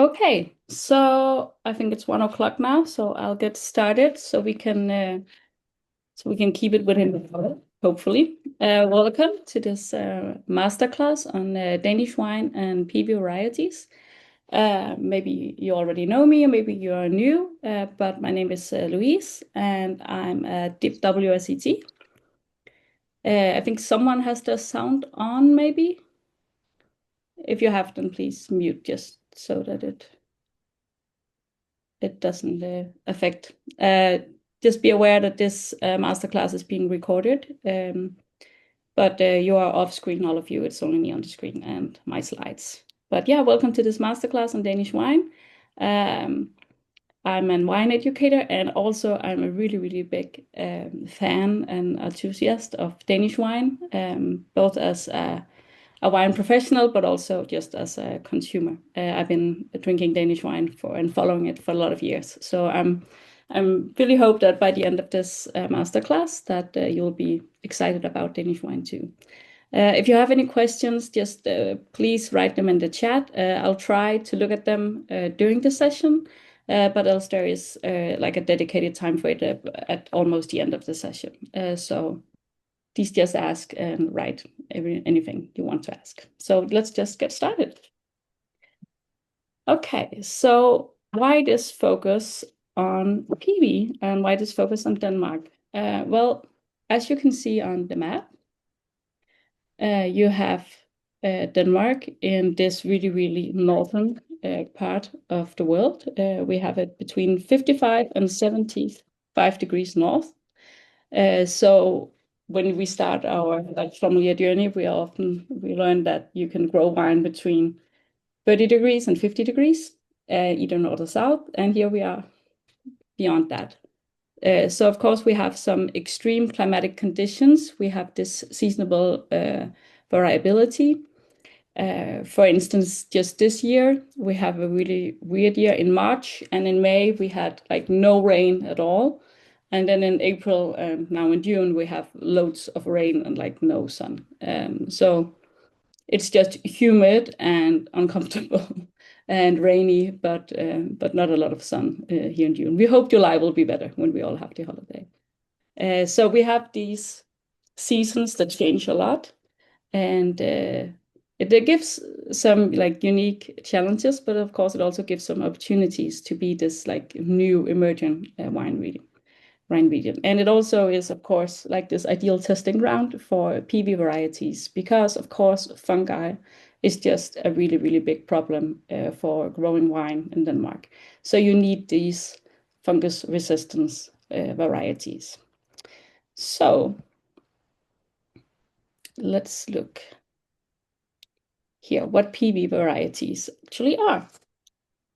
Okay, so I think it's 1 o'clock now, so I'll get started so we can keep it within the hour, hopefully. Welcome to this masterclass on Danish wine and PiWi varieties. Maybe you already know me, or maybe you are new, but my name is Louise, and I'm at WSET. I think someone has the sound on, maybe. If you have, then please mute just so that it doesn't affect. Just be aware that this masterclass is being recorded, but you are off screen, all of you. It's only me on the screen and my slides. But yeah, welcome to this masterclass on Danish wine. I'm a wine educator, and also I'm a really, really big fan and enthusiast of Danish wine, both as a wine professional, but also just as a consumer. I've been drinking Danish wine and following it for a lot of years. So I'm really hope that by the end of this masterclass that you'll be excited about Danish wine too. If you have any questions, just please write them in the chat. I'll try to look at them during the session, but else there is like a dedicated time for it at almost the end of the session. So please just ask and write anything you want to ask. So let's just get started. Okay, so why this focus on PiWi and why this focus on Denmark? Well, as you can see on the map, you have Denmark in this really, really northern part of the world. We have it between 55 and 75 degrees north. So when we start our sommelier journey, we learn that you can grow wine between 30 degrees and 50 degrees, either north or south. And here we are beyond that. So of course we have some extreme climatic conditions. We have this seasonal variability. For instance, just this year, we have a really weird year in March, and in May we had like no rain at all. And then in April, now in June, we have loads of rain and like no sun. So it's just humid and uncomfortable and rainy, but not a lot of sun here in June. We hope July will be better when we all have the holiday. So we have these seasons that change a lot, and it gives some like unique challenges, but of course it also gives some opportunities to be this like new emerging wine region. And it also is, of course, like this ideal testing ground for PiWi varieties, because of course fungi is just a really, really big problem for growing wine in Denmark. So you need these fungus resistance varieties. So let's look here what PiWi varieties actually are.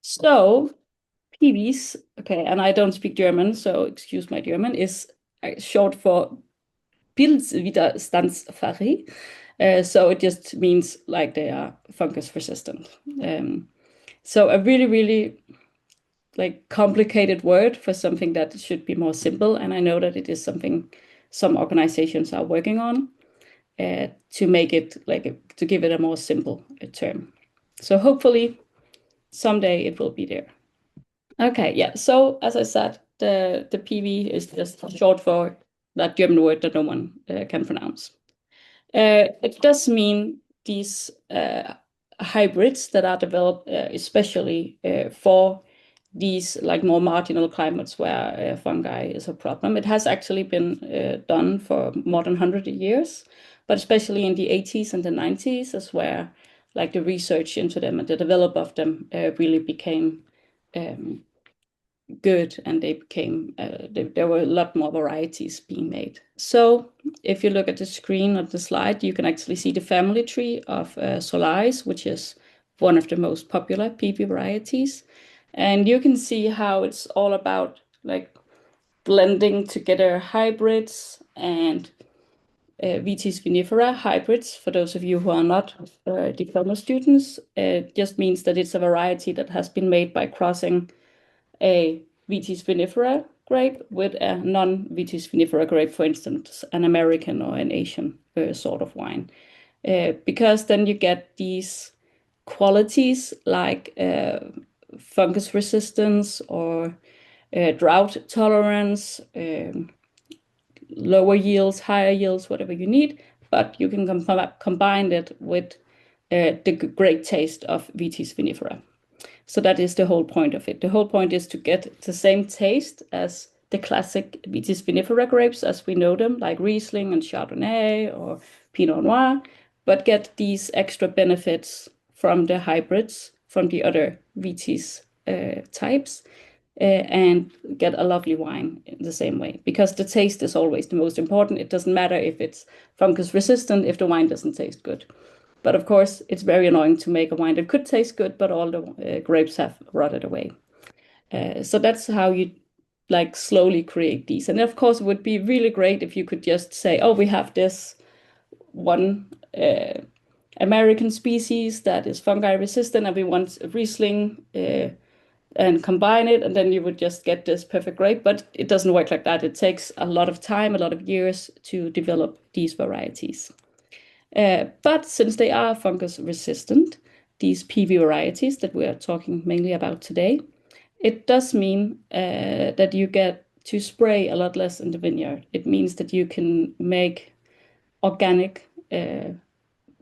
So PiWis, okay, and I don't speak German, so excuse my German, is short for Pilzwiderstandsfähig. So it just means like they are fungus resistant. So a really, really like complicated word for something that should be more simple. And I know that it is something some organizations are working on to make it to give it a more simple term. So hopefully someday it will be there. Okay, yeah. So as I said, the PV is just short for that German word that no one can pronounce. It does mean these hybrids that are developed especially for these like more marginal climates where fungi is a problem. It has actually been done for more than 100 years, but especially in the 80s and the 90s is where like the research into them and the development of them really became good, and they became there were a lot more varieties being made. So if you look at the screen of the slide, you can actually see the family tree of Solaris, which is one of the most popular PiWi varieties. And you can see how it's all about like blending together hybrids and Vitis vinifera hybrids. For those of you who are not diploma students, it just means that it's a variety that has been made by crossing a Vitis vinifera grape with a non-Vitis vinifera grape, for instance, an American or an Asian sort of wine. Because then you get these qualities like fungus resistance or drought tolerance, lower yields, higher yields, whatever you need, but you can combine it with the great taste of Vitis vinifera. So that is the whole point of it. The whole point is to get the same taste as the classic Vitis vinifera grapes as we know them, like Riesling and Chardonnay or Pinot Noir, but get these extra benefits from the hybrids, from the other Vitis types, and get a lovely wine in the same way. Because the taste is always the most important. It doesn't matter if it's fungus resistant if the wine doesn't taste good. But of course, it's very annoying to make a wine that could taste good, but all the grapes have rotted away. So that's how you like slowly create these. And of course, it would be really great if you could just say, oh, we have this one American species that is fungi resistant, and we want Riesling and combine it, and then you would just get this perfect grape. But it doesn't work like that. It takes a lot of time, a lot of years to develop these varieties. But since they are fungus resistant, these PiWi varieties that we are talking mainly about today, it does mean that you get to spray a lot less in the vineyard. It means that you can make organic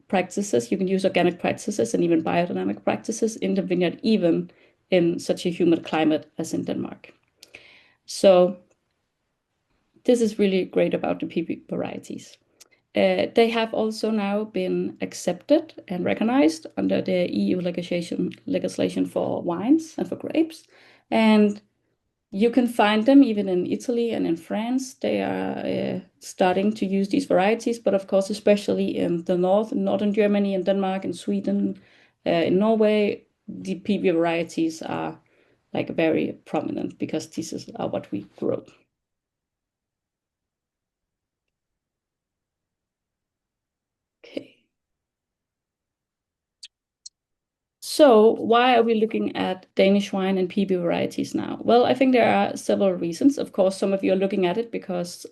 practices, you can use organic practices and even biodynamic practices in the vineyard, even in such a humid climate as in Denmark. So this is really great about the PiWi varieties. They have also now been accepted and recognized under the EU legislation for wines and for grapes. And you can find them even in Italy and in France. They are starting to use these varieties, but of course, especially in the northern Germany and Denmark and Sweden, in Norway, the PiWi varieties are like very prominent because these are what we grow. Okay. So why are we looking at Danish wine and PiWi varieties now? Well, I think there are several reasons. Of course, some of you are looking at it because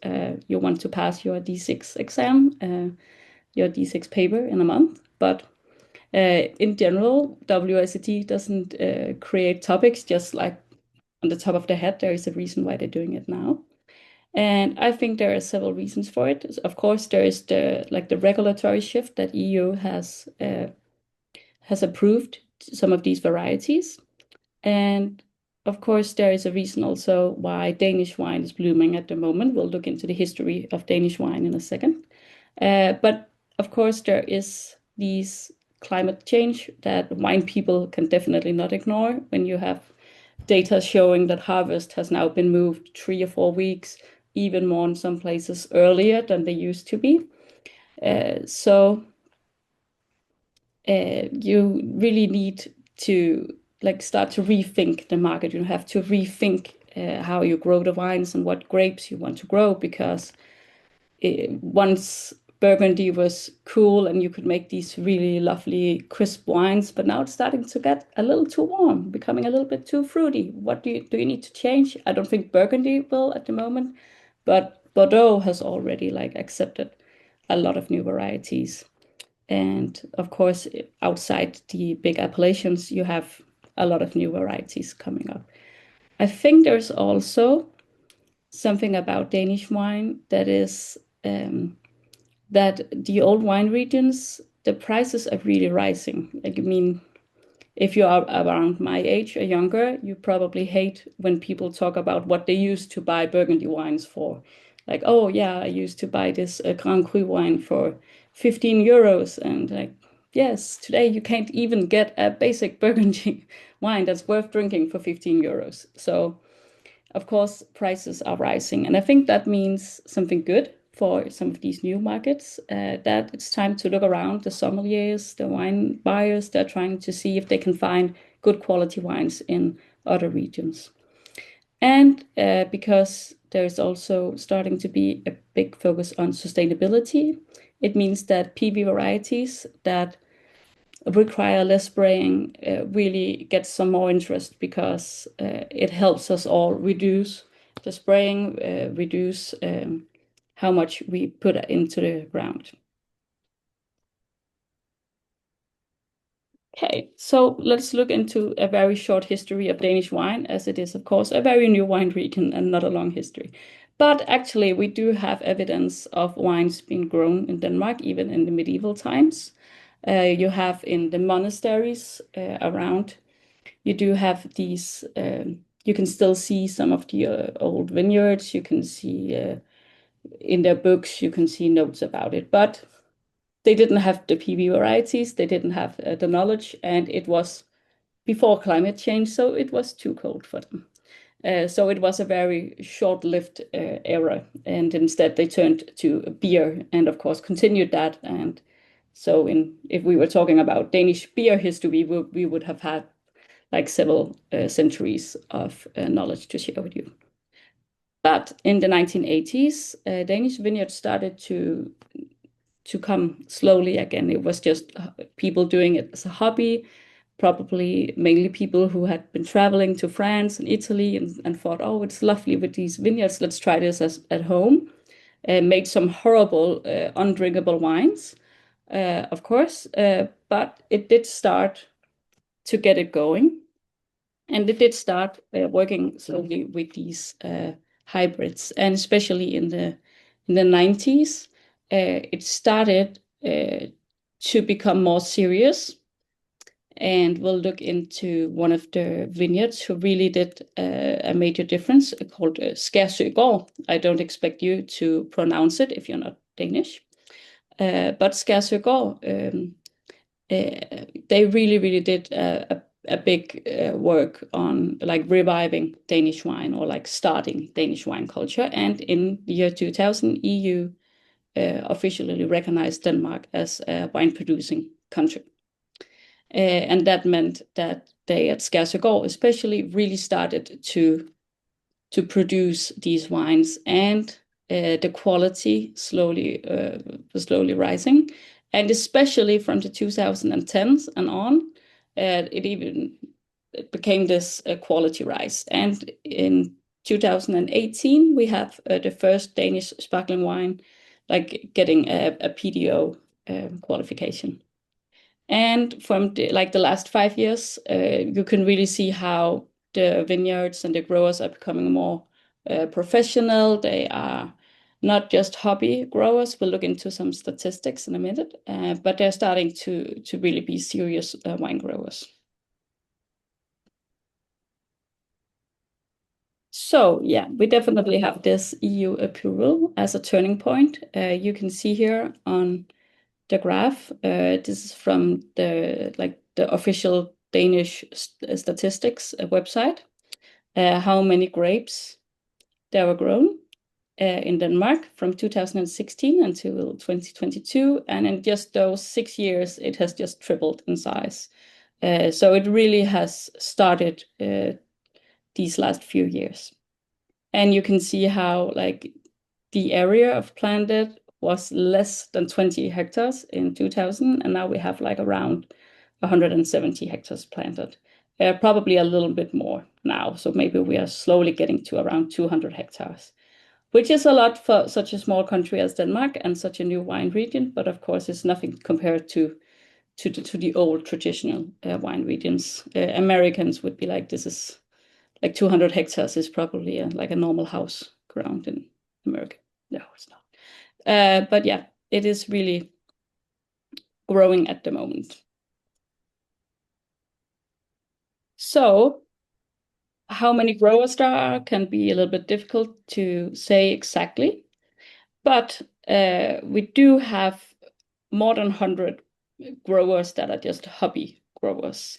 you want to pass your D6 exam, your D6 paper in a month. But in general, WSET doesn't create topics just like on the top of the head. There is a reason why they're doing it now. And I think there are several reasons for it. Of course, there is the regulatory shift that EU has approved some of these varieties. And of course, there is a reason also why Danish wine is blooming at the moment. We'll look into the history of Danish wine in a second. But of course, there is these climate change that wine people can definitely not ignore when you have data showing that harvest has now been moved 3 or 4 weeks, even more in some places earlier than they used to be. So you really need to like start to rethink the market. You have to rethink how you grow the wines and what grapes you want to grow, because once Burgundy was cool and you could make these really lovely crisp wines, but now it's starting to get a little too warm, becoming a little bit too fruity. What do you need to change? I don't think Burgundy will at the moment, but Bordeaux has already like accepted a lot of new varieties. And of course, outside the big appellations, you have a lot of new varieties coming up. I think there's also something about Danish wine that is that the old wine regions, the prices are really rising. Like, I mean, if you are around my age or younger, you probably hate when people talk about what they used to buy Burgundy wines for. Like, oh yeah, I used to buy this Grand Cru wine for 15 euros. And like, yes, today you can't even get a basic Burgundy wine that's worth drinking for 15 euros. So of course, prices are rising. And I think that means something good for some of these new markets, that it's time to look around the sommeliers, the wine buyers. They're trying to see if they can find good quality wines in other regions. And because there's also starting to be a big focus on sustainability, it means that PiWi varieties that require less spraying really gets some more interest, because it helps us all reduce the spraying, reduce how much we put into the ground. Okay, so let's look into a very short history of Danish wine, as it is, of course, a very new wine region and not a long history. But actually, we do have evidence of wines being grown in Denmark, even in the medieval times. You have in the monasteries around, you do have these, you can still see some of the old vineyards. You can see in their books, you can see notes about it. But they didn't have the PiWi varieties, they didn't have the knowledge, and it was before climate change, so it was too cold for them. So it was a very short-lived era, and instead they turned to beer, and of course continued that. And so, if we were talking about Danish beer history, we would have had like several centuries of knowledge to share with you. But in the 1980s, Danish vineyards started to come slowly again. It was just people doing it as a hobby, probably mainly people who had been traveling to France and Italy and thought, oh, it's lovely with these vineyards. Let's try this at home. Made some horrible, undrinkable wines, of course, but it did start to get it going. And it did start working slowly with these hybrids, and especially in the 90s, it started to become more serious. And we'll look into one of the vineyards who really did a major difference, called Skærsøgård. I don't expect you to pronounce it if you're not Danish, but Skærsøgård, they really did a big work on like reviving Danish wine, or like starting Danish wine culture. And in the year 2000, EU officially recognized Denmark as a wine producing country. And that meant that they at Skærsøgård especially really started to produce these wines, and the quality was slowly rising. And especially from the 2010s and on, it became this quality rise. And in 2018, we have the first Danish sparkling wine like getting a PDO qualification. And from the last 5 years, you can really see how the vineyards and the growers are becoming more professional. They are not just hobby growers. We'll look into some statistics in a minute, but they're starting to really be serious wine growers. So yeah, we definitely have this EU approval as a turning point. You can see here on the graph. This is from the official Danish statistics website. How many grapes there were grown in Denmark from 2016 until 2022, and in just those 6 years, it has just tripled in size. So it really has started these last few years. And you can see how like the area of planted was less than 20 hectares in 2000, and now we have like around 170 hectares planted. Probably a little bit more now, so maybe we are slowly getting to around 200 hectares, which is a lot for such a small country as Denmark and such a new wine region, but of course it's nothing compared to the old traditional wine regions. Americans would be like, this is like 200 hectares is probably like a normal house ground in America. No, it's not. But yeah, it is really growing at the moment. So how many growers there are can be a little bit difficult to say exactly, but we do have more than 100 growers that are just hobby growers,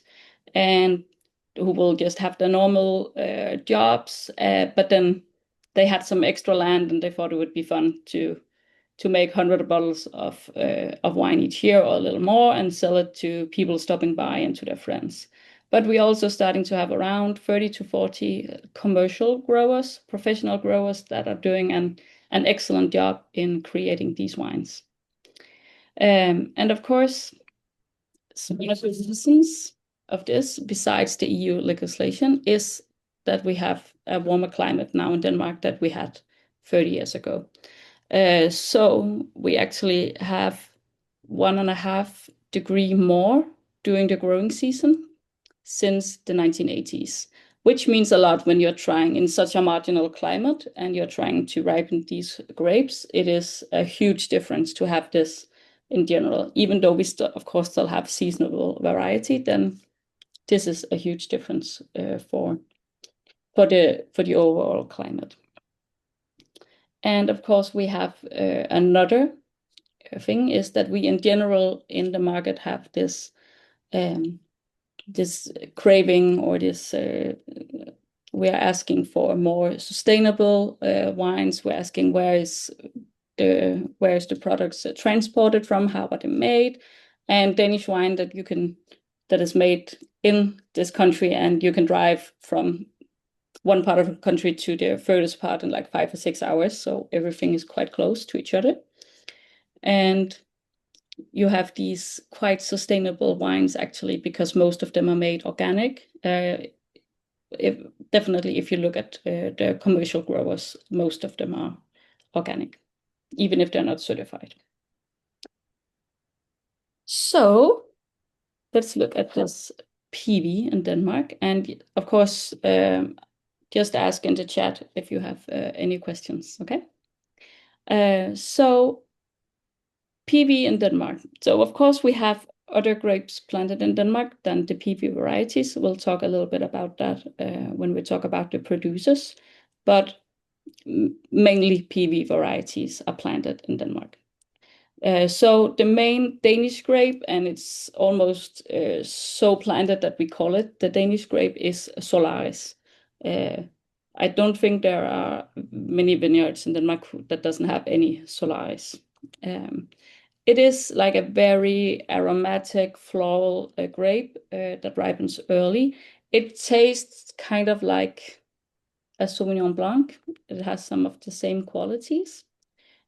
and who will just have the normal jobs, but then they had some extra land and they thought it would be fun to make 100 bottles of wine each year or a little more and sell it to people stopping by and to their friends. But we're also starting to have around 30 to 40 commercial growers, professional growers that are doing an excellent job in creating these wines. And of course, one of the reasons of this, besides the EU legislation, is that we have a warmer climate now in Denmark than we had 30 years ago. So we actually have 1.5 degree more during the growing season since the 1980s, which means a lot when you're trying in such a marginal climate and you're trying to ripen these grapes. It is a huge difference to have this in general. Even though we still, of course, still have seasonal variety, then this is a huge difference for the overall climate. And of course, we have another thing is that we in general in the market have this this craving or this we are asking for more sustainable wines. We're asking where is the products transported from, how are they made, and Danish wine that is made in this country, and you can drive from one part of the country to the furthest part in like 5 or 6 hours. So everything is quite close to each other. And you have these quite sustainable wines actually, because most of them are made organic. Definitely, if you look at the commercial growers, most of them are organic, even if they're not certified. So let's look at this PiWi in Denmark. And of course, just ask in the chat if you have any questions, okay? So PiWi in Denmark. So of course we have other grapes planted in Denmark than the PiWi varieties. We'll talk a little bit about that when we talk about the producers, but mainly PiWi varieties are planted in Denmark. So the main Danish grape, and it's almost so planted that we call it the Danish grape, is Solaris. I don't think there are many vineyards in Denmark that doesn't have any Solaris. It is like a very aromatic floral grape that ripens early. It tastes kind of like a Sauvignon Blanc. It has some of the same qualities.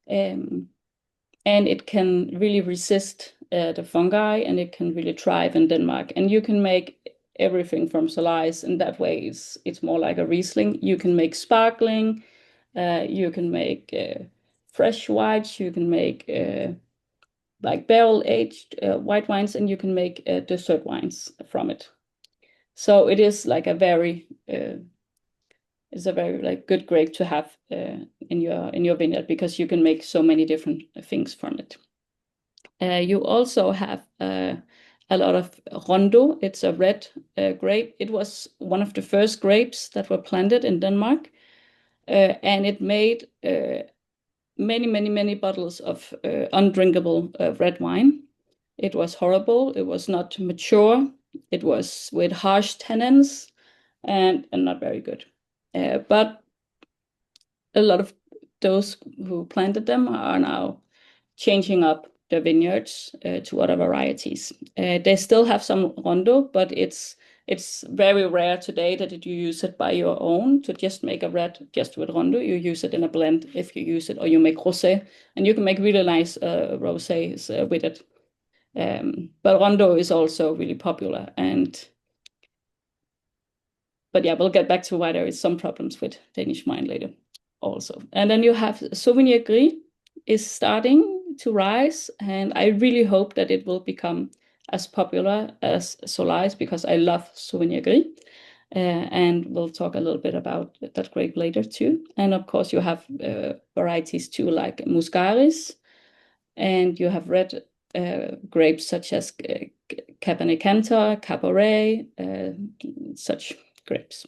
And it can really resist the fungi, and it can really thrive in Denmark. And you can make everything from Solaris in that way. It's more like a Riesling. You can make sparkling, you can make fresh whites, you can make like barrel-aged white wines, and you can make dessert wines from it. So it is like it's a very like good grape to have in your vineyard, because you can make so many different things from it. You also have a lot of Rondo. It's a red grape. It was one of the first grapes that were planted in Denmark, and it made many bottles of undrinkable red wine. It was horrible. It was not mature. It was with harsh tannins and not very good. But a lot of those who planted them are now changing up their vineyards to other varieties. They still have some Rondo, but it's very rare today that you use it by your own to just make a red just with Rondo. You use it in a blend if you use it, or you make rosé, and you can make really nice rosés with it. But Rondo is also really popular, but yeah, we'll get back to why there is some problems with Danish wine later also. And then you have Sauvignon Gris is starting to rise, and I really hope that it will become as popular as Solaris, because I love Sauvignon Gris. And we'll talk a little bit about that grape later too. And of course you have varieties too, like Muscaris, and you have red grapes such as Cabernet Cantor, Caboret, such grapes.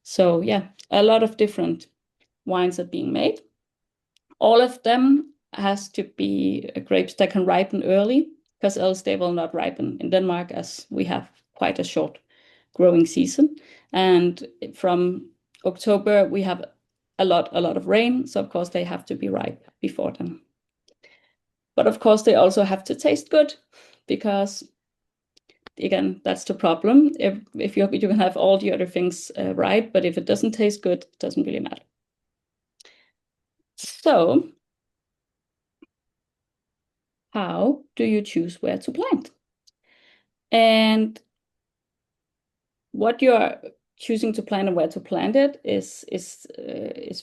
So yeah, a lot of different wines are being made. All of them has to be grapes that can ripen early, because else they will not ripen in Denmark, as we have quite a short growing season. And from October we have a lot of rain, so of course they have to be ripe before then. But of course they also have to taste good, because again, that's the problem. If you can have all the other things right, but if it doesn't taste good, it doesn't really matter. So how do you choose where to plant? And what you are choosing to plant and where to plant it is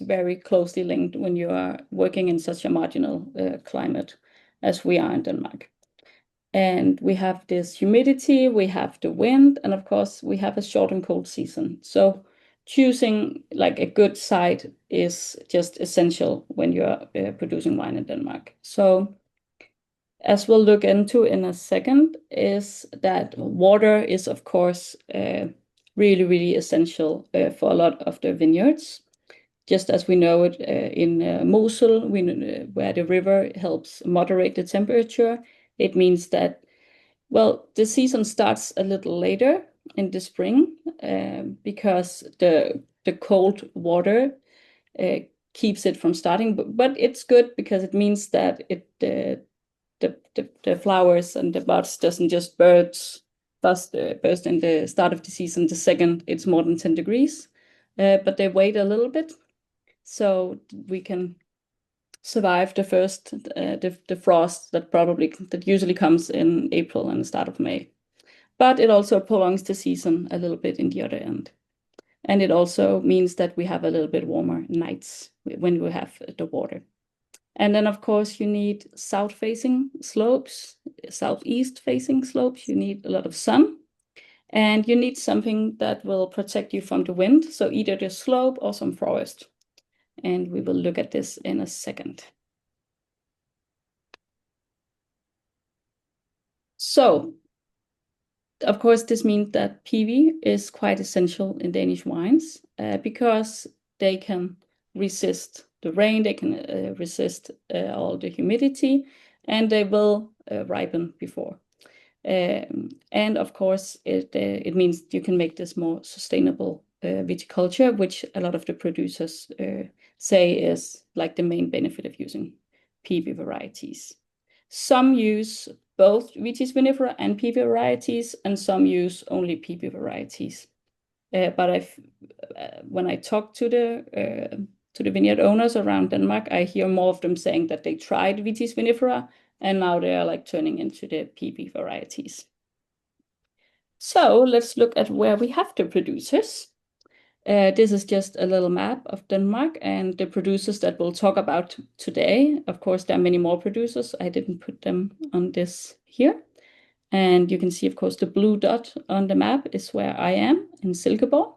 very closely linked when you are working in such a marginal climate as we are in Denmark. And we have this humidity, we have the wind, and of course we have a short and cold season. So choosing like a good site is just essential when you're producing wine in Denmark. So as we'll look into in a second, is that water is of course really, really essential for a lot of the vineyards. Just as we know it in Mosul, where the river helps moderate the temperature, it means that, well, the season starts a little later in the spring because the cold water uh, keeps it from starting. But it's good because it means that the flowers and the buds doesn't just burst in the start of the season the second it's more than 10 degrees, but they wait a little bit so we can survive the first the frost that usually comes in April and the start of May. But it also prolongs the season a little bit in the other end. And it also means that we have a little bit warmer nights when we have the water. And then, of course, you need south-facing slopes, southeast-facing slopes. You need a lot of sun, and you need something that will protect you from the wind. So either the slope or some forest. And we will look at this in a second. So, of course, this means that PiWi is quite essential in Danish wines because they can resist the rain, they can resist all the humidity, and they will ripen before. And of course, it means you can make this more sustainable viticulture, which a lot of the producers say is like the main benefit of using PiWi varieties. Some use both Vitis vinifera and PiWi varieties, and some use only PiWi varieties. But when I talk to the vineyard owners around Denmark, I hear more of them saying that they tried Vitis vinifera and now they are like turning into the PiWi varieties. So let's look at where we have the producers. This is just a little map of Denmark and the producers that we'll talk about today. Of course, there are many more producers. I didn't put them on this here. And you can see, of course, the blue dot on the map is where I am in Silkeborg.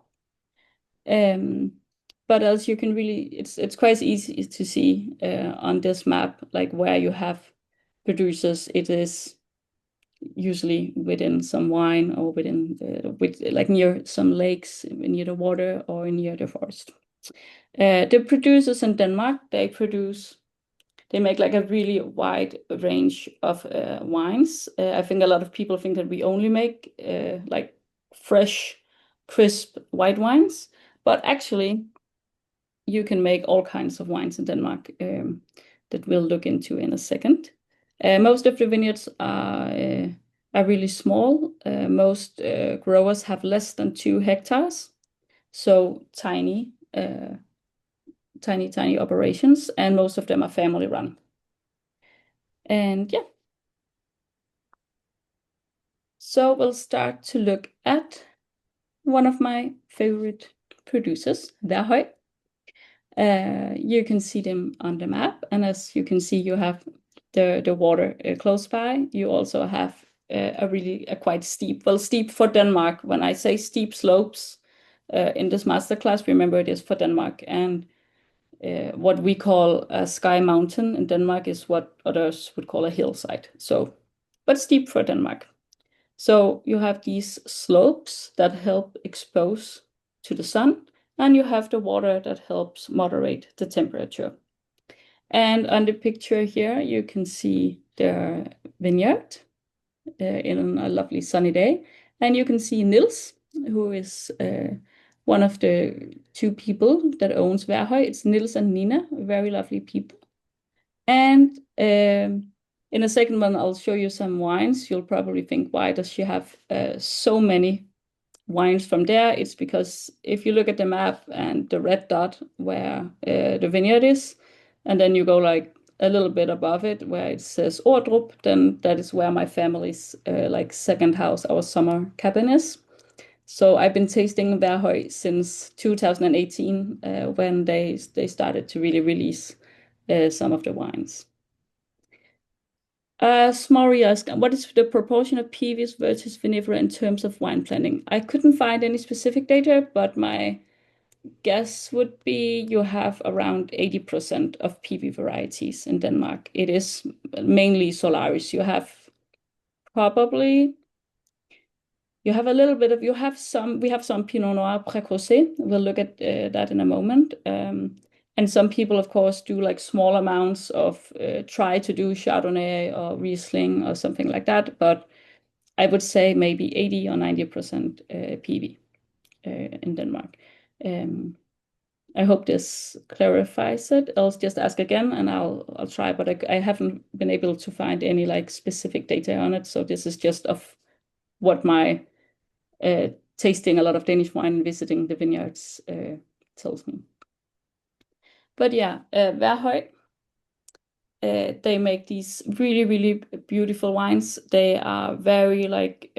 But as you can really, it's quite easy to see on this map, like where you have producers. It is usually within some wine or like near some lakes, near the water or near the forest. The producers in Denmark, they make like a really wide range of wines. I think a lot of people think that we only make like fresh, crisp white wines, but actually you can make all kinds of wines in Denmark that we'll look into in a second. Most of the vineyards are really small. Most growers have less than 2 hectares, so tiny operations, and most of them are family run. And yeah, so we'll start to look at one of my favorite producers, Værhøj. You can see them on the map, and as you can see, you have the water close by. You also have a quite steep for Denmark. When I say steep slopes in this masterclass, remember it is for Denmark, and what we call a sky mountain in Denmark is what others would call a hillside. So, but steep for Denmark. So you have these slopes that help expose to the sun, and you have the water that helps moderate the temperature. And on the picture here, you can see the vineyard in a lovely sunny day. And you can see Nils, who is one of the 2 people that owns Værhøj. It's Nils and Nina, very lovely people. And in a second one, I'll show you some wines. You'll probably think, why does she have so many wines from there? It's because if you look at the map and the red dot where the vineyard is, and then you go like a little bit above it where it says Ordrup, then that is where my family's like second house, our summer cabin is. So I've been tasting Værhøj since 2018 when they started to really release some of the wines. Smári asked, what is the proportion of PVs versus vinifera in terms of wine planting? I couldn't find any specific data, but my guess would be you have around 80% of PV varieties in Denmark. It is mainly Solaris. You have probably you have a little bit of we have some Pinot Noir Précoce. We'll look at that in a moment. And some people, of course, do like small amounts of try to do Chardonnay or Riesling or something like that. But I would say maybe 80 or 90% PV in Denmark. I hope this clarifies it. I'll just ask again and I'll try, but I haven't been able to find any like specific data on it. So this is just of what my tasting a lot of Danish wine and visiting the vineyards tells me. But yeah, Værhøj, they make these really, really beautiful wines. They are very like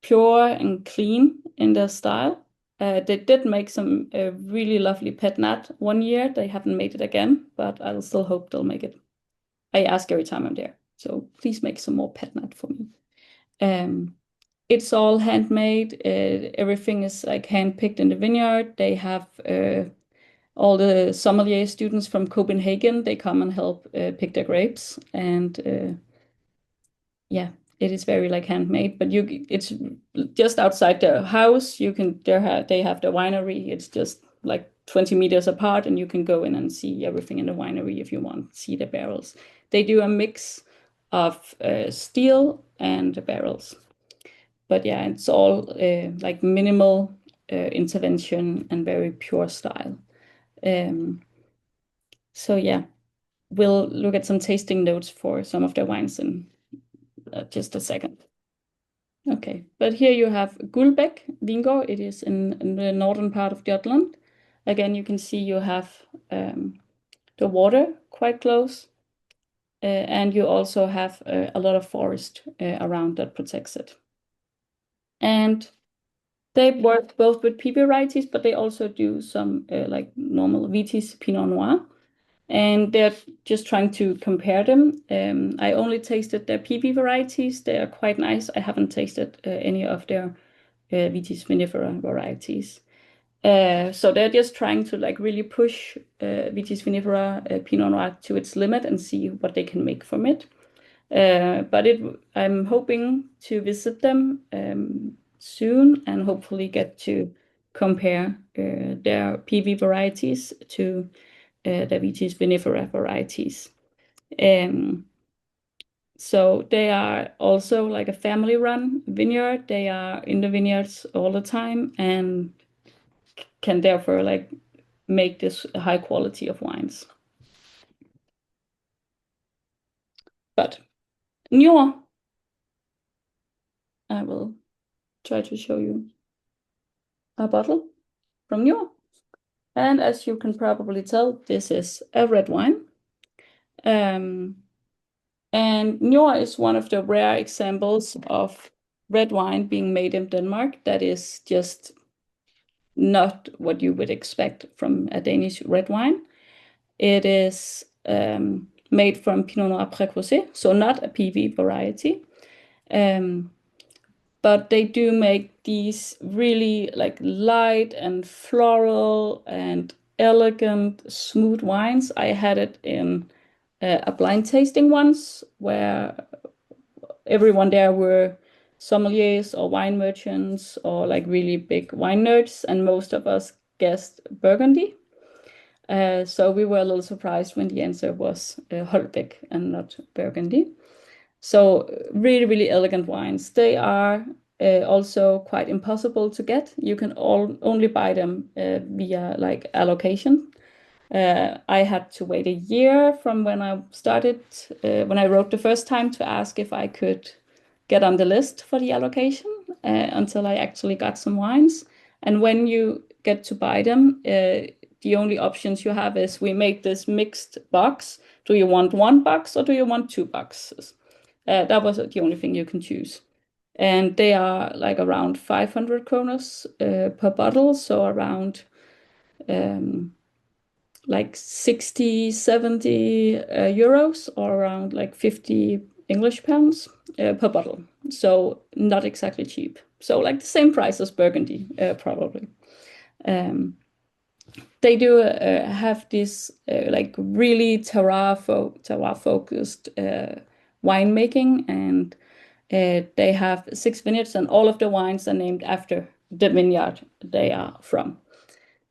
pure and clean in their style. They did make some really lovely pet nat one year. They haven't made it again, but I'll still hope they'll make it. I ask every time I'm there. So please make some more pet nat for me. It's all handmade. Everything is like handpicked in the vineyard. They have all the sommelier students from Copenhagen. They come and help pick their grapes. And yeah, it is very like handmade. But it's just outside their house. They have the winery. It's just like 20 meters apart, and you can go in and see everything in the winery if you want. See the barrels. They do a mix of steel and barrels. But yeah, it's all like minimal intervention and very pure style. So yeah, we'll look at some tasting notes for some of the wines in just a second. Okay, but here you have Gullbæk Vingård. It is in the northern part of Jutland. Again, you can see you have the water quite close, and you also have a lot of forest around that protects it. And they work both with PB varieties, but they also do some like normal Vitis Pinot Noir. And they're just trying to compare them. I only tasted their PB varieties. They are quite nice. I haven't tasted any of their Vitis vinifera varieties. So they're just trying to like really push Vitis vinifera Pinot Noir to its limit and see what they can make from it. But I'm hoping to visit them soon and hopefully get to compare their PV varieties to the Vitis vinifera varieties. So they are also like a family-run vineyard. They are in the vineyards all the time and can therefore like make this high quality of wines. But Njord, I will try to show you a bottle from Njord. And as you can probably tell, this is a red wine. And Njord is one of the rare examples of red wine being made in Denmark that is just not what you would expect from a Danish red wine. It is made from Pinot Noir Précoce, so not a PV variety. But they do make these really like light and floral and elegant, smooth wines. I had it in a blind tasting once where everyone there were sommeliers or wine merchants or like really big wine nerds, and most of us guessed Burgundy. So we were a little surprised when the answer was Holbeck and not Burgundy. So really, really elegant wines. They are also quite impossible to get. You can only buy them via like allocation. I had to wait a year from when I started, when I wrote the first time to ask if I could get on the list for the allocation until I actually got some wines. And when you get to buy them, the only options you have is we make this mixed box. Do you want one box or do you want two boxes? That was the only thing you can choose. And they are like around 500 kroner per bottle, so around like 60, 70 euros, or around like 50 English pounds per bottle. So not exactly cheap. So like the same price as Burgundy, probably. Um, they do have this like really terroir focused winemaking, and they have 6 vineyards, and all of the wines are named after the vineyard they are from.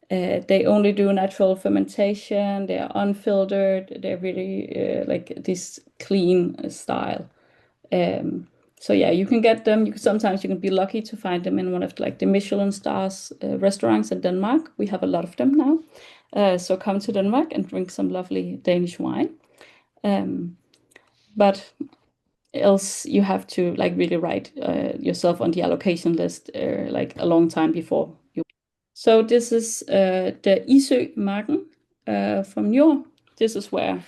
They only do natural fermentation. They are unfiltered. They're really like this clean style. Um, so yeah, you can get them. Sometimes you can be lucky to find them in one of like the Michelin stars restaurants in Denmark. We have a lot of them now. So come to Denmark and drink some lovely Danish wine. Um, but else you have to like really write yourself on the allocation list like a long time before you. So this is the Isø-marken from Njord. This is where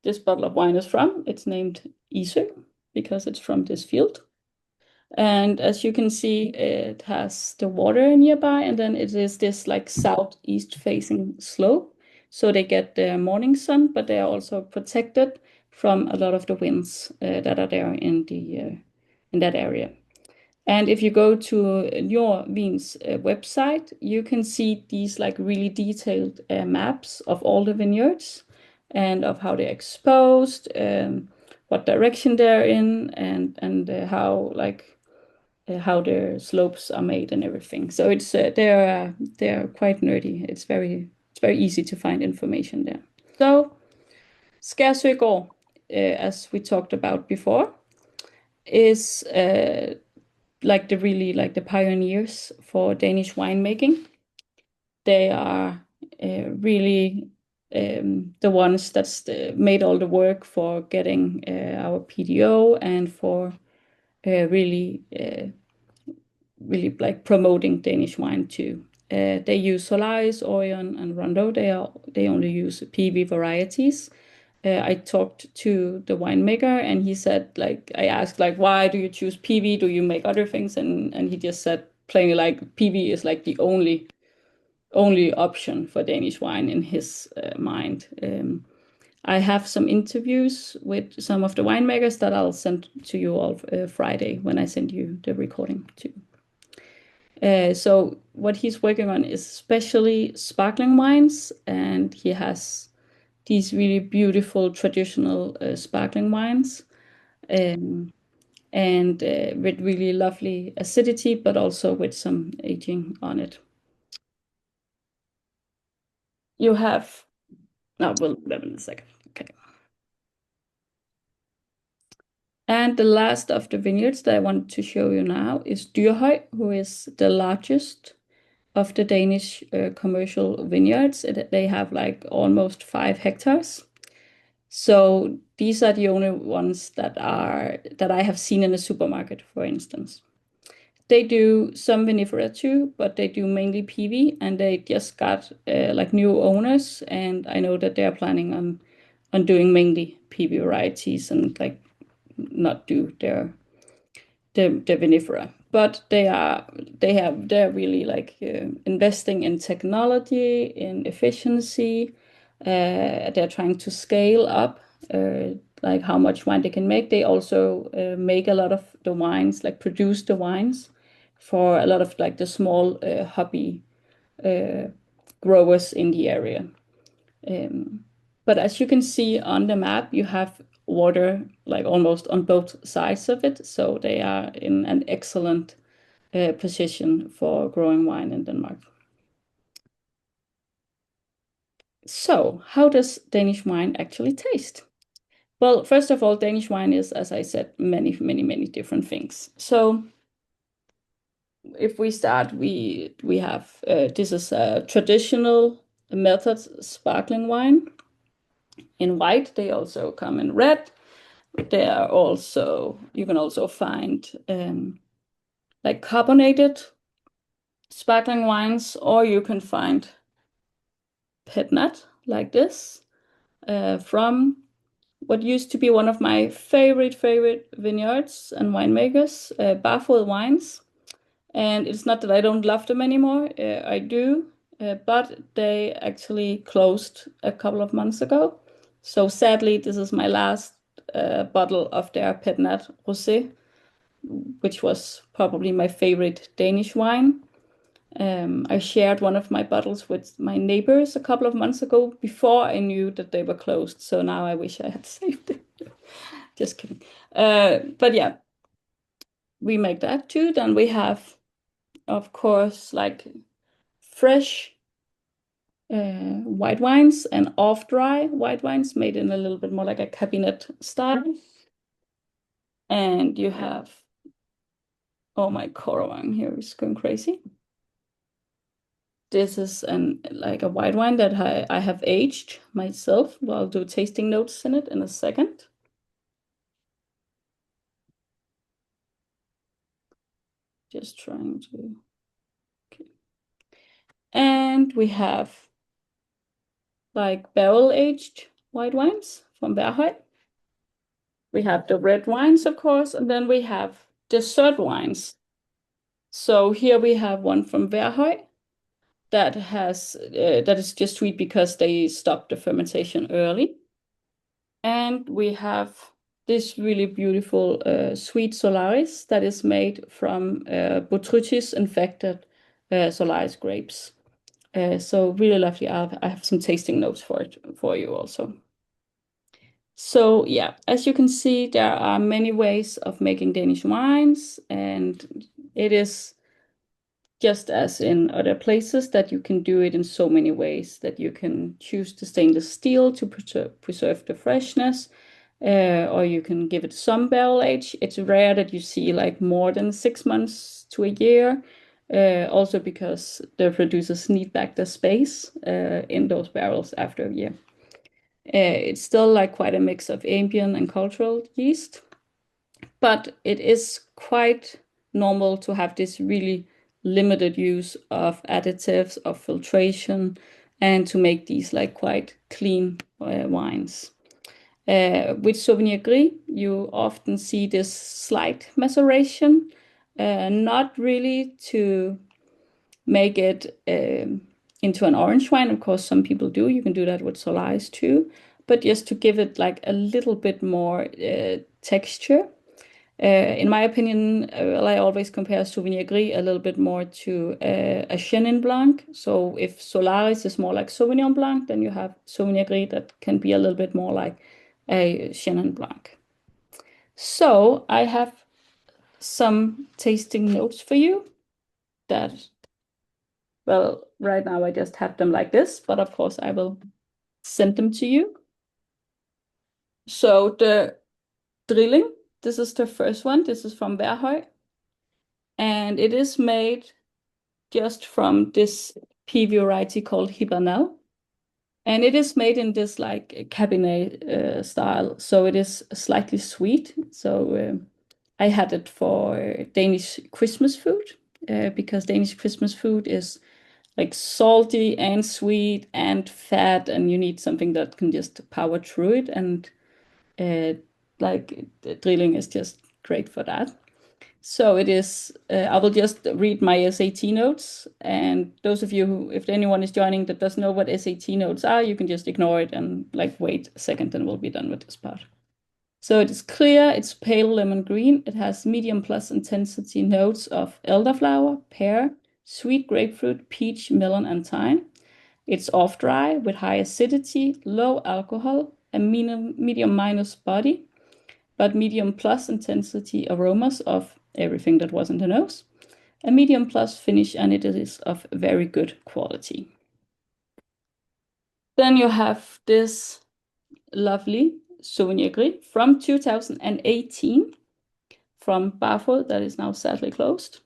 this bottle of wine is from. It's named Isø because it's from this field. And as you can see, it has the water nearby, and then it is this like southeast facing slope. So they get the morning sun, but they are also protected from a lot of the winds that are there in that area. And if you go to your Wien's website, you can see these like really detailed maps of all the vineyards and of how they're exposed, what direction they're in, and how like how their slopes are made and everything. So it's they're quite nerdy. It's very easy to find information there. So Skærsøgård, as we talked about before, is like the pioneers for Danish winemaking. They are really the ones that's made all the work for getting our PDO and for really really like promoting Danish wine too. They use Solaris, Orion, and Rondo. They only use PiWi varieties. I talked to the winemaker, and he said, like, I asked, like, why do you choose PiWi? Do you make other things? And he just said plainly, like, PiWi is like the only option for Danish wine in his mind. I have some interviews with some of the winemakers that I'll send to you all Friday when I send you the recording too. So what he's working on is especially sparkling wines, and he has these really beautiful traditional sparkling wines, um, and with really lovely acidity, but also with some aging on it. You have, no, we'll live in a second. Okay. And the last of the vineyards that I want to show you now is Dyrhøj, who is the largest of the Danish commercial vineyards. They have like almost 5 hectares. So these are the only ones that I have seen in a supermarket, for instance. They do some vinifera too, but they do mainly PiWi, and they just got like new owners, and I know that they are planning on doing mainly PiWi varieties and like not do the vinifera. But they're really like investing in technology, in efficiency. They're trying to scale up like how much wine they can make. They also make a lot of the wines, like produce the wines for a lot of like the small hobby growers in the area. But as you can see on the map, you have water like almost on both sides of it. So they are in an excellent position for growing wine in Denmark. So how does Danish wine actually taste? Well, first of all, Danish wine is, as I said, many, many, many different things. So if we start, we have this is a traditional method sparkling wine in white. They also come in red. There are also, you can also find like carbonated sparkling wines, or you can find pet nat like this from what used to be one of my favorite vineyards and winemakers, Barfod Wines. And it's not that I don't love them anymore. I do. but they actually closed a couple of months ago. So sadly, this is my last bottle of their Pet Nat Rosé, which was probably my favorite Danish wine. I shared one of my bottles with my neighbors a couple of months ago before I knew that they were closed. So now I wish I had saved it. Just kidding. But yeah, we make that too. Then we have, of course, like fresh white wines and off-dry white wines made in a little bit more like a cabinet style. And you have, oh my Korawang here is going crazy. This is like a white wine that I have aged myself. Well, I'll do tasting notes in it in a second. Just trying to. Okay. And we have like barrel aged white wines from Berghøj. We have the red wines, of course, and then we have dessert wines. So here we have one from Verhøj that is just sweet because they stopped the fermentation early. And we have this really beautiful sweet Solaris that is made from Botrytis infected Solaris grapes. So really lovely. I have some tasting notes for it for you also. So yeah, as you can see, there are many ways of making Danish wines, and it is just as in other places that you can do it in so many ways, that you can choose the stainless steel to preserve the freshness, or you can give it some barrel age. It's rare that you see like more than 6 months to a year, also because the producers need back the space in those barrels after a year. It's still like quite a mix of ambient and cultural yeast, but it is quite normal to have this really limited use of additives, of filtration, and to make these like quite clean wines. With Sauvignon Gris, you often see this slight maceration, not really to make it into an orange wine. Of course, some people do. You can do that with Solaris too, but just to give it like a little bit more texture. In my opinion, well, I always compare Sauvignon Gris a little bit more to a Chenin Blanc. So if Solaris is more like Sauvignon Blanc, then you have Sauvignon Gris that can be a little bit more like a Chenin Blanc. So I have some tasting notes for you that, well, right now I just have them like this, but of course I will send them to you. So the drilling, this is the first one. This is from Verhøj, and it is made just from this pea variety called Hibernal. And it is made in this like cabinet style, so it is slightly sweet. So I had it for Danish Christmas food because Danish Christmas food is like salty and sweet and fat, and you need something that can just power through it. And like the drilling is just great for that. So it is, I will just read my SAT notes. And those of you who, if anyone is joining that doesn't know what SAT notes are, you can just ignore it and like wait a second and we'll be done with this part. So it is clear, it's pale lemon green. It has medium plus intensity notes of elderflower, pear, sweet grapefruit, peach, melon, and thyme. It's off dry with high acidity, low alcohol, a medium minus body, but medium plus intensity aromas of everything that was in the nose, a medium plus finish, and it is of very good quality. Then you have this lovely Sauvignon Gris from 2018 from Barfod that is now sadly closed.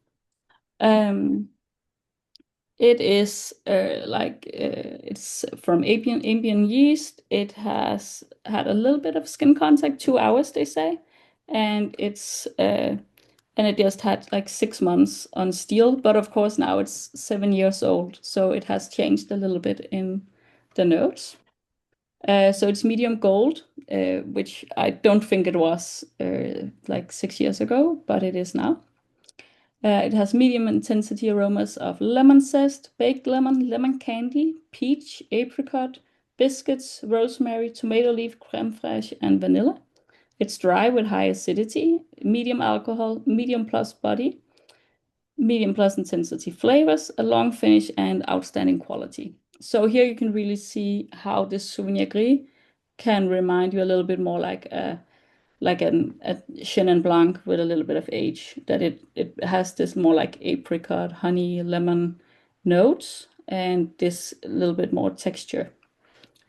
It is it's from ambient yeast. It has had a little bit of skin contact, 2 hours, they say, and it just had like 6 months on steel. But of course now it's 7 years old, so it has changed a little bit in the notes. So it's medium gold, which I don't think it was like 6 years ago, but it is now. It has medium intensity aromas of lemon zest, baked lemon, lemon candy, peach, apricot, biscuits, rosemary, tomato leaf, creme fraiche, and vanilla. It's dry with high acidity, medium alcohol, medium plus body, medium plus intensity flavors, a long finish, and outstanding quality. So here you can really see how this Souvenir Gris can remind you a little bit more like a Chenin Blanc with a little bit of age. That it has this more like apricot, honey, lemon notes, and this little bit more texture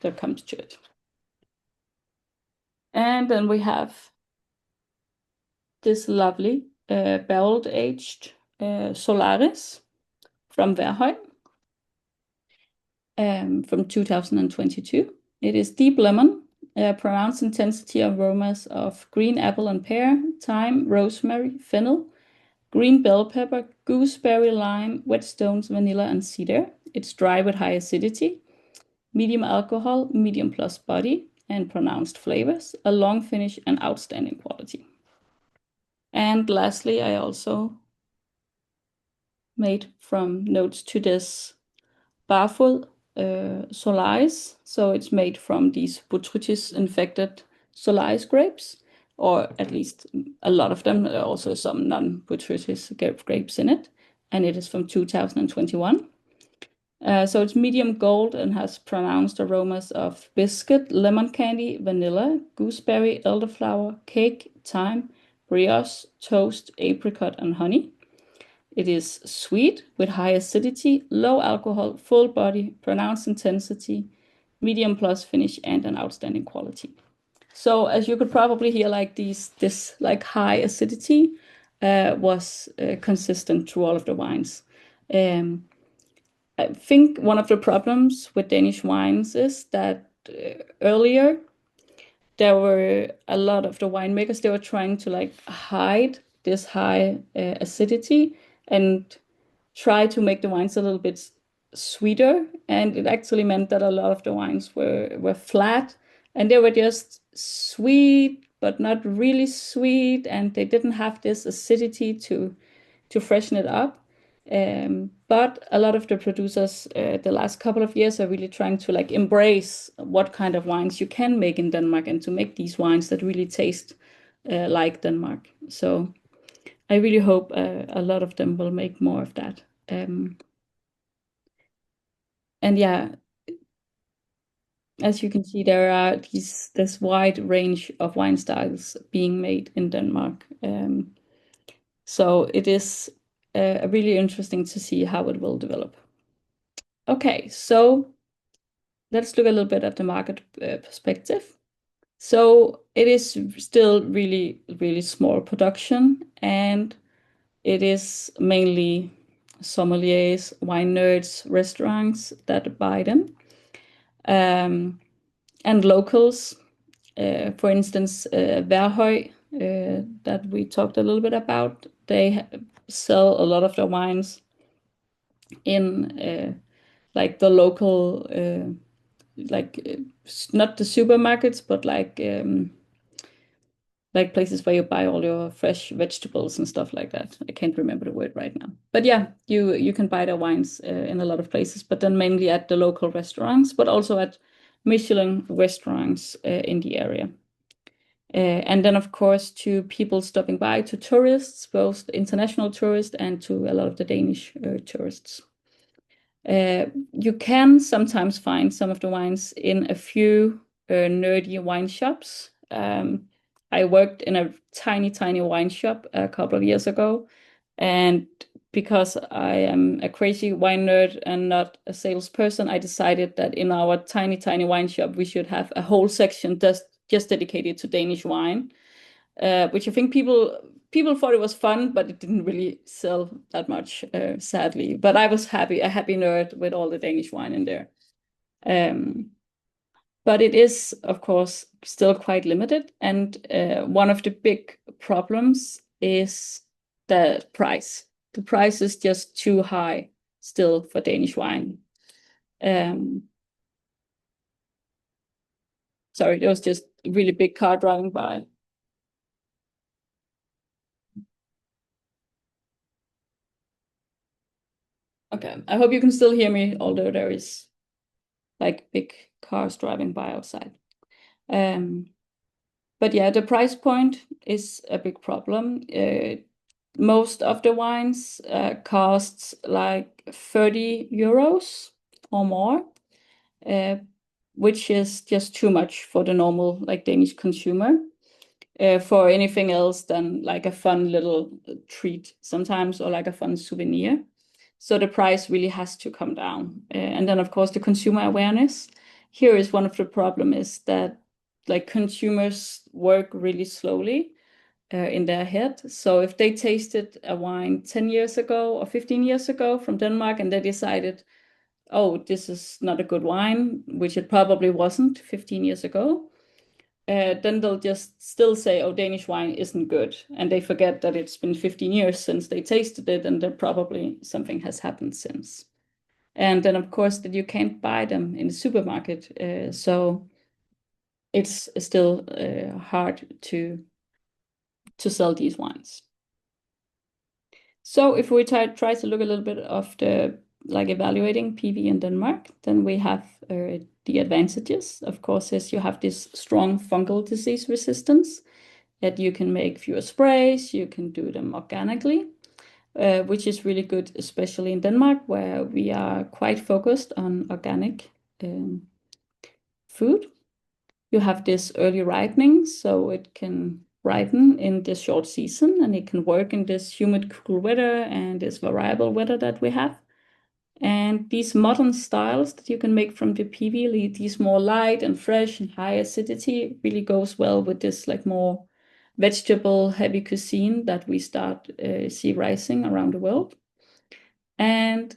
that comes to it. And then we have this lovely barrel aged Solaris from Verheyen from 2022. It is deep lemon, pronounced intensity aromas of green apple and pear, thyme, rosemary, fennel, green bell pepper, gooseberry, lime, whetstones, vanilla, and cedar. It's dry with high acidity, medium alcohol, medium plus body, and pronounced flavors, a long finish, and outstanding quality. And lastly, I also made from notes to this Barfod Solaris. So it's made from these botrytis infected Solaris grapes, or at least a lot of them. There are also some non-botrytis grapes in it, and it is from 2021. So it's medium gold and has pronounced aromas of biscuit, lemon candy, vanilla, gooseberry, elderflower, cake, thyme, brioche, toast, apricot, and honey. It is sweet with high acidity, low alcohol, full body, pronounced intensity, medium plus finish, and an outstanding quality. So as you could probably hear, like this like high acidity was consistent through all of the wines. I think one of the problems with Danish wines is that earlier there were a lot of the winemakers, they were trying to like hide this high acidity and try to make the wines a little bit sweeter. And it actually meant that a lot of the wines were flat and they were just sweet, but not really sweet. And they didn't have this acidity to freshen it up. But a lot of the producers the last couple of years are really trying to like embrace what kind of wines you can make in Denmark and to make these wines that really taste like Denmark. So I really hope a lot of them will make more of that. And yeah, as you can see, there are this wide range of wine styles being made in Denmark. So it is really interesting to see how it will develop. Okay, so let's look a little bit at the market perspective. So it is still really, really small production, and it is mainly sommeliers, wine nerds, restaurants that buy them, and locals. For instance, Verhøj, that we talked a little bit about, they sell a lot of their wines in like the local, not the supermarkets, but like places where you buy all your fresh vegetables and stuff like that. I can't remember the word right now. But yeah, you can buy their wines in a lot of places, but then mainly at the local restaurants, but also at Michelin restaurants in the area. And then, of course, to people stopping by, to tourists, both international tourists and to a lot of the Danish tourists. You can sometimes find some of the wines in a few nerdy wine shops. I worked in a tiny, tiny wine shop a couple of years ago. And because I am a crazy wine nerd and not a salesperson, I decided that in our tiny, tiny wine shop, we should have a whole section just dedicated to Danish wine, which I think people thought it was fun, but it didn't really sell that much, sadly. But I was a happy nerd with all the Danish wine in there. But it is, of course, still quite limited. And one of the big problems is the price. The price is just too high still for Danish wine. Sorry, there was just a really big car driving by. Okay, I hope you can still hear me, although there is like big cars driving by outside. But yeah, the price point is a big problem. Most of the wines costs like 30 euros or more, uh, which is just too much for the normal like Danish consumer. For anything else than like a fun little treat sometimes, or like a fun souvenir. So the price really has to come down. And then of course the consumer awareness. Here is one of the problem is that like consumers work really slowly in their head. So if they tasted a wine 10 years ago or 15 years ago from Denmark and they decided, oh, this is not a good wine, which it probably wasn't 15 years ago, then they'll just still say, oh, Danish wine isn't good. And they forget that it's been 15 years since they tasted it, and that probably something has happened since. And then, of course, that you can't buy them in the supermarket. So it's still hard to sell these wines. So if we try to look a little bit of the like evaluating PV in Denmark, then we have the advantages. Of course, is you have this strong fungal disease resistance, that you can make fewer sprays, you can do them organically, which is really good, especially in Denmark, where we are quite focused on organic food. You have this early ripening, so it can ripen in this short season, and it can work in this humid, cool weather and this variable weather that we have. And these modern styles that you can make from the PV, these more light and fresh and high acidity, really goes well with this like more vegetable heavy cuisine that we start see rising around the world. And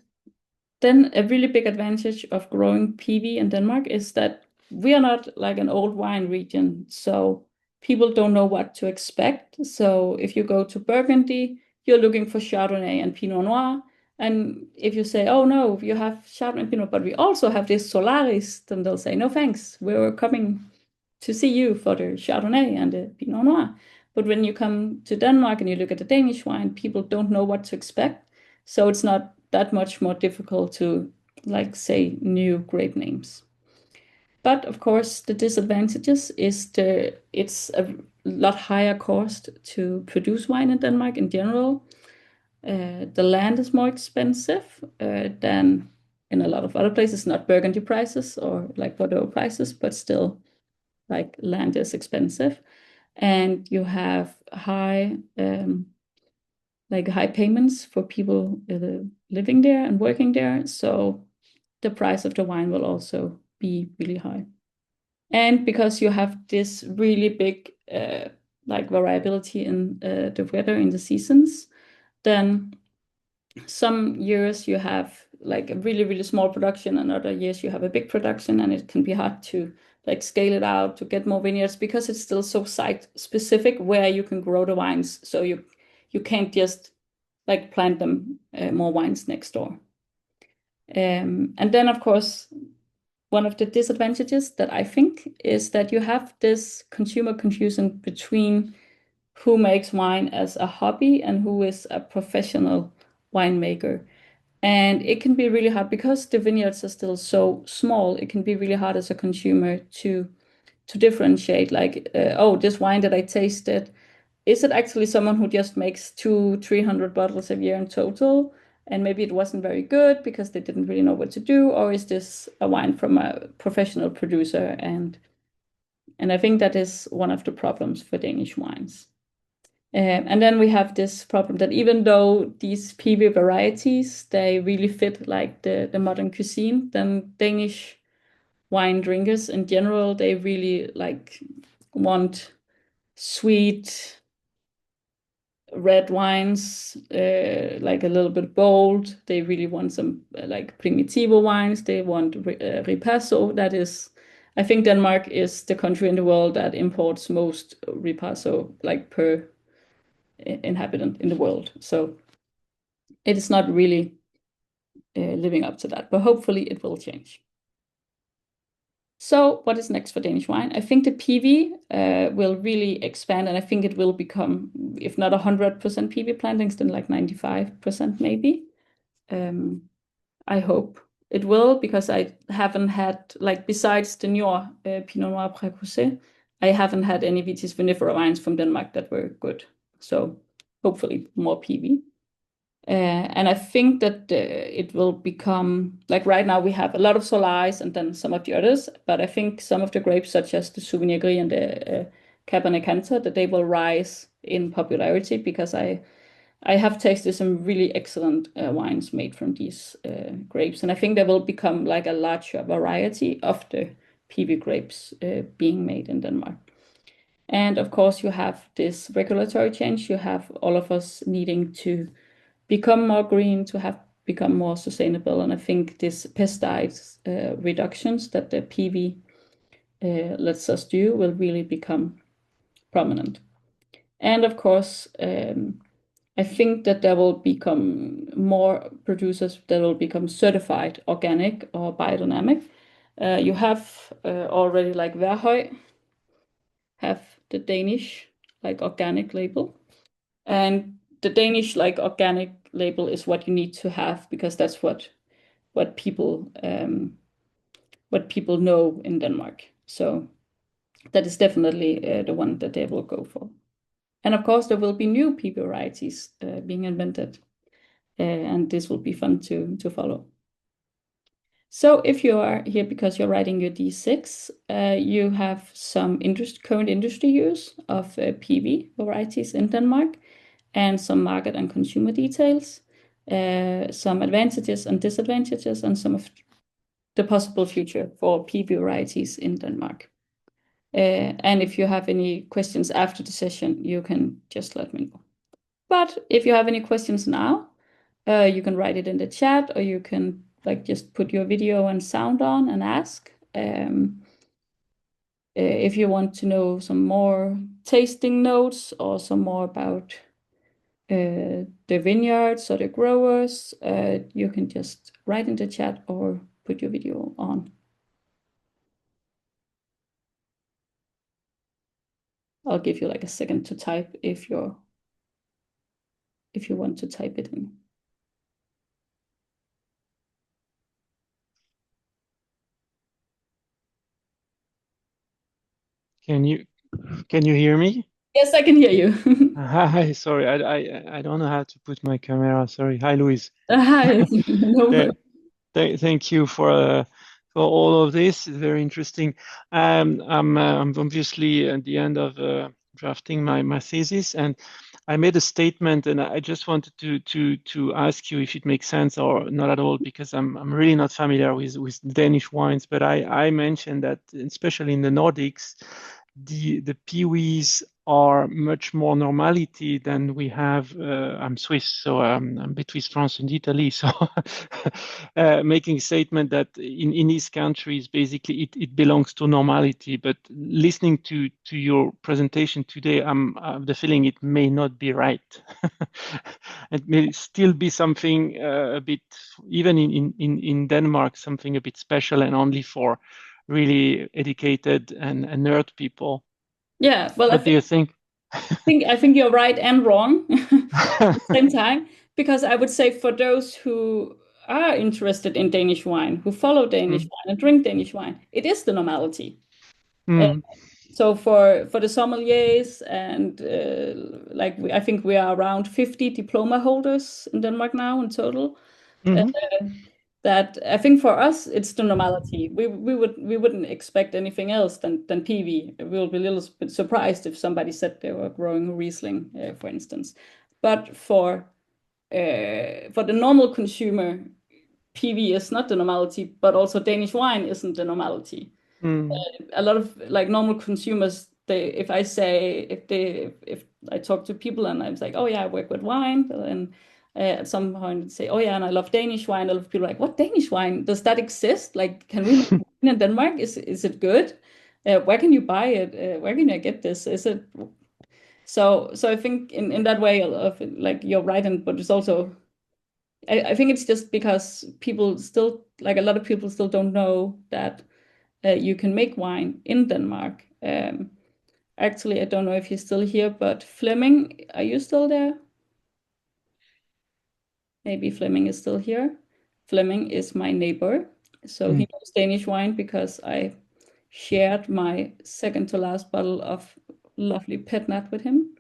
then a really big advantage of growing PV in Denmark is that we are not like an old wine region, so people don't know what to expect. So if you go to Burgundy, you're looking for Chardonnay and Pinot Noir. And if you say, oh no, you have Chardonnay and Pinot, but we also have this Solaris, then they'll say, no thanks, we're coming to see you for the Chardonnay and the Pinot Noir. But when you come to Denmark and you look at the Danish wine, people don't know what to expect. So it's not that much more difficult to like say new grape names. But of course, the disadvantages is it's a lot higher cost to produce wine in Denmark in general. The land is more expensive than in a lot of other places, not Burgundy prices or like Bordeaux prices, but still like land is expensive. And you have high payments for people living there and working there. So the price of the wine will also be really high. And because you have this really big like variability in the weather in the seasons, then some years you have like a really, really small production, and other years you have a big production, and it can be hard to like scale it out to get more vineyards because it's still so site specific where you can grow the wines. So you can't just like plant them more wines next door. And then of course, one of the disadvantages that I think is that you have this consumer confusion between who makes wine as a hobby and who is a professional winemaker. And it can be really hard because the vineyards are still so small. It can be really hard as a consumer to differentiate like, oh, this wine that I tasted, is it actually someone who just makes 200-300 bottles a year in total? And maybe it wasn't very good because they didn't really know what to do, or is this a wine from a professional producer? And I think that is one of the problems for Danish wines. And then we have this problem that even though these PV varieties, they really fit like the modern cuisine, then Danish wine drinkers in general, they really like want sweet red wines, like a little bit bold. They really want some like primitivo wines. They want ripasso. That is, I think Denmark is the country in the world that imports most ripasso, like per inhabitant in the world. So it is not really living up to that, but hopefully it will change. So what is next for Danish wine? I think the PV will really expand, and I think it will become, if not 100% PV plantings, then like 95% maybe. I hope it will, because I haven't had, like, besides the newer Pinot Noir Précoce, I haven't had any Vitis vinifera wines from Denmark that were good. So hopefully more PV. And I think that it will become, like right now we have a lot of Solaris and then some of the others, but I think some of the grapes such as the Sauvignon Gris and the Cabernet Cantor, that they will rise in popularity, because I have tasted some really excellent wines made from these grapes, and I think there will become like a larger variety of the PV grapes being made in Denmark. And of course, you have this regulatory change. You have all of us needing to become more green, to have become more sustainable, and I think this pesticides reductions that the PV lets us do will really become prominent. And of course, I think that there will become more producers that will become certified organic or biodynamic. You have already, like Værhøj have the Danish like organic label, and the Danish like organic label is what you need to have, because that's what people know in Denmark. So that is definitely the one that they will go for. And of course, there will be new PB varieties being invented, and this will be fun to follow. So if you are here because you're writing your D6, you have some current industry use of PV varieties in Denmark, and some market and consumer details, some advantages and disadvantages, and some of the possible future for PV varieties in Denmark. And if you have any questions after the session, you can just let me know. But if you have any questions now, you can write it in the chat, or you can like just put your video and sound on and ask. If you want to know some more tasting notes or some more about the vineyards or the growers, you can just write in the chat or put your video on. I'll give you like a second to type if you want to type it in. Can you hear me? Yes, I can hear you. Hi, sorry, I don't know how to put my camera. Sorry. Hi, Louise. Hi, no Yeah, worries. thank you for all of this. It's very interesting. I'm obviously at the end of drafting my thesis, and I made a statement, and I just wanted to ask you if it makes sense or not at all, because I'm really not familiar with Danish wines, but I mentioned that especially in the Nordics, the PIWis are much more normality than we have. I'm Swiss, so I'm between France and Italy. So making a statement that in these countries, basically it belongs to normality. But listening to your presentation today, I'm the feeling it may not be right. It may still be something a bit, even in Denmark, something a bit special and only for really educated and nerd people. Yeah, well, What do you think? I think you're right and wrong at the same time, because I would say for those who are interested in Danish wine, who follow Danish Mm, wine and drink Danish wine, it is the normality. Uh, mm, so for the sommeliers and I think we are around 50 diploma holders in Denmark now in total. Uh, mhm, that I think for us it's the normality. We wouldn't expect anything else than PV. We will be a little bit surprised if somebody said they were growing Riesling, for instance. But for the normal consumer, PV is not the normality, but also Danish wine isn't the normality. mm, A lot of like normal consumers, if if I talk to people and I'm like, oh yeah, I work with wine, and at some point say, oh yeah, and I love Danish wine. A lot of people are like, what Danish wine? Does that exist? Like, can we make wine in Denmark? Is it good? Where can you buy it? Where can I get this? Is it so? I think in that way, of like you're right, and but it's also I think it's just because people still, like a lot of people still don't know that you can make wine in Denmark. Actually, I don't know if you're still here, but Fleming, are you still there? Maybe Fleming is still here. Flemming is my neighbor. So he Mm. knows Danish wine because I shared my second to last bottle of lovely pet nat with him.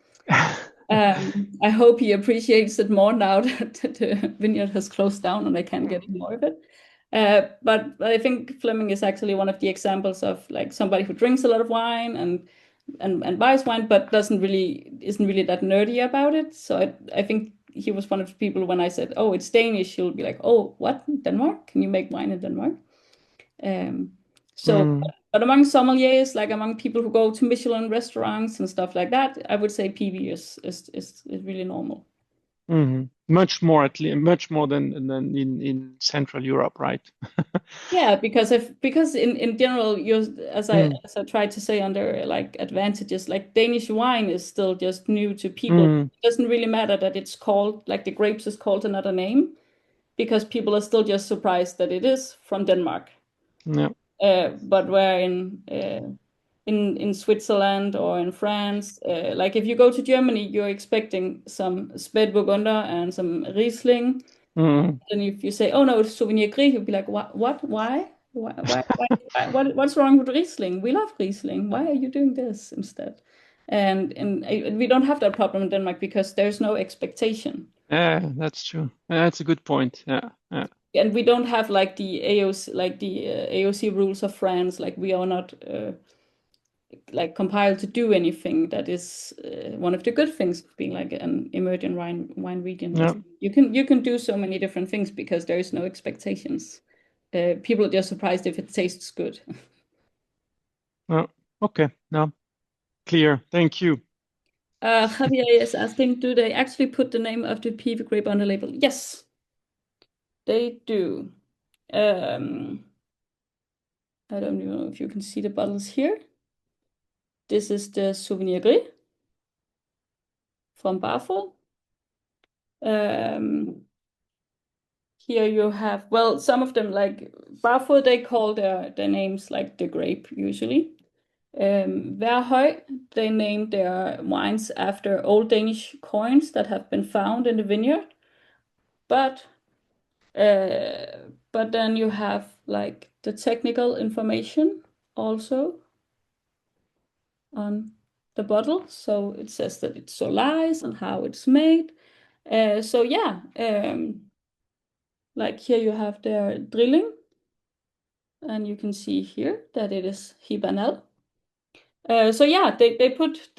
I hope he appreciates it more now that the vineyard has closed down and I can't get any more of it. But I think Fleming is actually one of the examples of like somebody who drinks a lot of wine and buys wine, but isn't really that nerdy about it. So I think he was one of the people when I said, "Oh, it's Danish," he'll be like, "Oh, what? Denmark? Can you make wine in Denmark?" Um, so, Mm. but among sommeliers, like among people who go to Michelin restaurants and stuff like that, I would say PV is really normal. Mm. Much more, much more than in Central Europe, right? Yeah, because in general, you Mm. as I tried to say under like advantages, like Danish wine is still just new to people. Mm. It doesn't really matter that it's called like the grapes is called another name because people are still just surprised that it is from Denmark. Yeah. But where in Switzerland or in France, like if you go to Germany, you're expecting some Spätburgunder and some Riesling. Mm. And if you say, "Oh no, it's Sauvignon Gris," you'll be like, "What? What? Why? What's wrong with Riesling? We love Riesling. Why are you doing this instead?" And we don't have that problem in Denmark because there's no expectation, Yeah, that's true. That's a good point. Yeah. Yeah. and we don't have like the AOC AOC rules of France. Like we are not like compiled to do anything. That is one of the good things of being like an emerging wine region is Yeah. you can do so many different things because there is no expectations. People are just surprised if it tastes good. Yeah. Okay. Now clear. Thank you. Javier is asking, do they actually put the name of the PV grape on the label? Yes, they do. Um, I don't know if you can see the bottles here. This is the Souvenir Gris from Barfol. Um, Here you have, well, some of them like Barfod, they call their names like the grape usually. Værhøj, they name their wines after old Danish coins that have been found in the vineyard. But but then you have like the technical information also on the bottle. So it says that it's Solaris and how it's made. So yeah, like here you have their drilling. And you can see here that it is Hibanel. So yeah, they put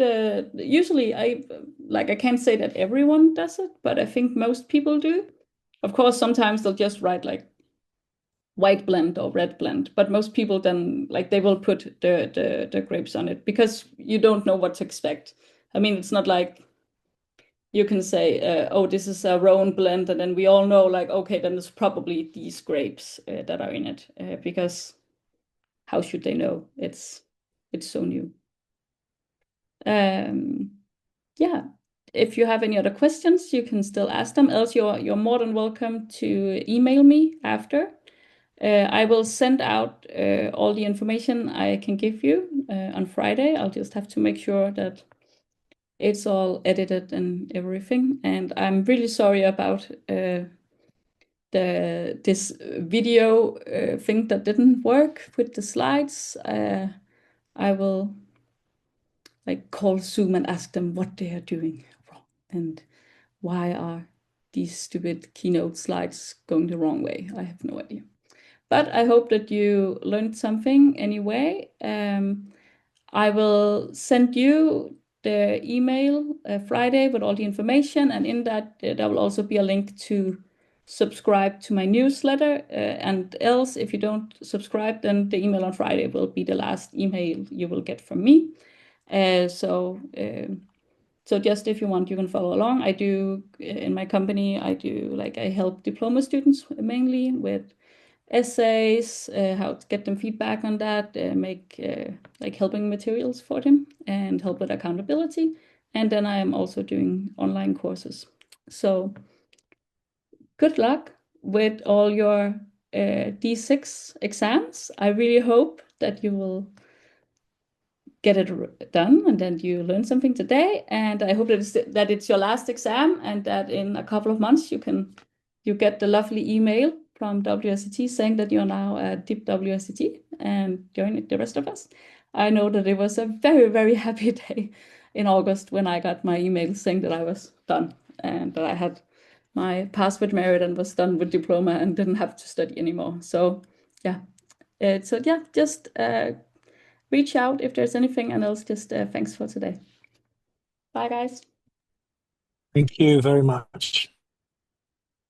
usually I can't say that everyone does it, but I think most people do. Of course, sometimes they'll just write like white blend or red blend, but most people then like they will put the grapes on it because you don't know what to expect. I mean, it's not like you can say, oh, this is a Rhone blend, and then we all know like, okay, then it's probably these grapes that are in it because how should they know? It's so new. Um, yeah. If you have any other questions, you can still ask them. Else, you're more than welcome to email me after. I will send out all the information I can give you on Friday. I'll just have to make sure that it's all edited and everything. And I'm really sorry about this video thing that didn't work with the slides. I will like call Zoom and ask them what they are doing wrong and why are these stupid keynote slides going the wrong way. I have no idea. But I hope that you learned something anyway. I will send you the email Friday with all the information, and in that there will also be a link to subscribe to my newsletter. And else, if you don't subscribe, then the email on Friday will be the last email you will get from me. So just if you want, you can follow along. I do in my company, I help diploma students mainly with essays, how to get them feedback on that, make like helping materials for them, and help with accountability. And then I am also doing online courses. So good luck with all your D6 exams. I really hope that you will get it done and then you learn something today. And I hope that it's your last exam and that in a couple of months you get the lovely email from WSET saying that you're now a deep WSET and join the rest of us. I know that it was a very, very happy day in August when I got my email saying that I was done and that I had my pass with merit and was done with diploma and didn't have to study anymore. So yeah, just reach out if there's anything, and else just thanks for today. Bye, guys. Thank you very much.